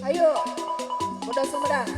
Ayo, udah Sumedang.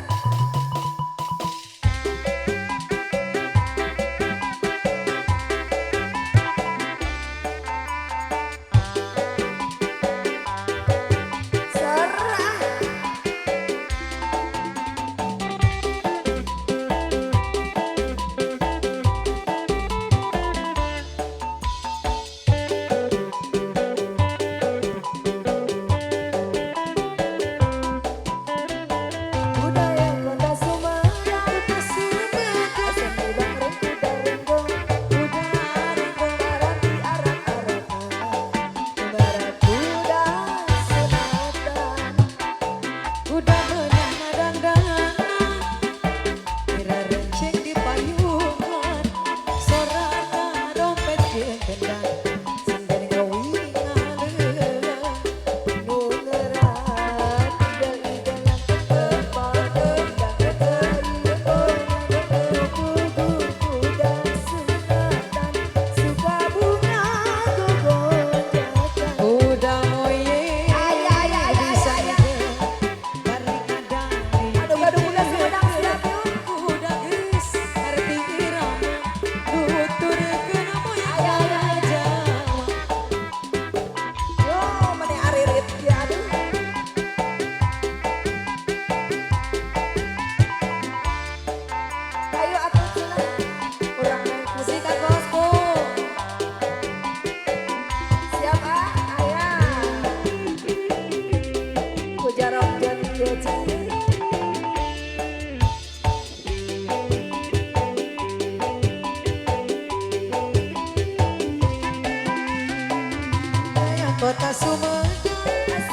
Kota Sumedang,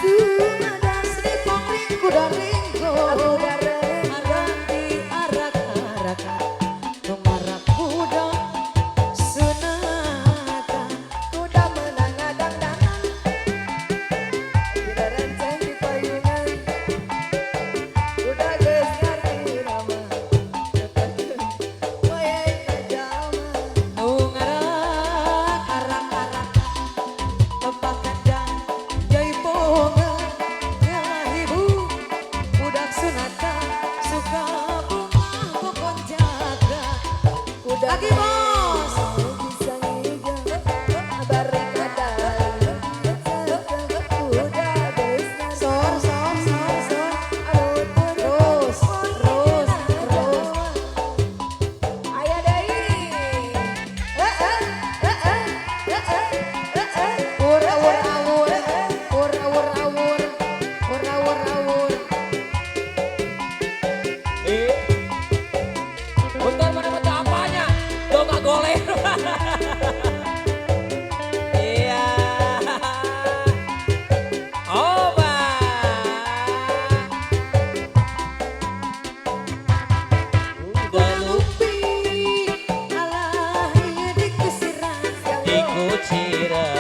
Sumedang, Seripong ringku dan ringku, arati arak-arakan, nungarak kuda sunatan, Kuda menangadang-dangan, tidak renceng di payungan. Kuda geus ngarti rama, wayai jalma. nungarak arak-arakan, tempat kandang jai bonga, ya ibu, budak sunatan, suka bunga pokok jaga, Kuda lagi bos. bisa ngiga, bari kadal. Kuda geus Sor, sor, sor, sor. terus, Terus, terus. Aya deui. Awur, awur, awur. Awur, awur, awur. Awur, awur, awur. Bentar mana bentar apanya? Lo gak goleh. Iya. Oba. Lupi, alah, iya dikusirah. Dikucira.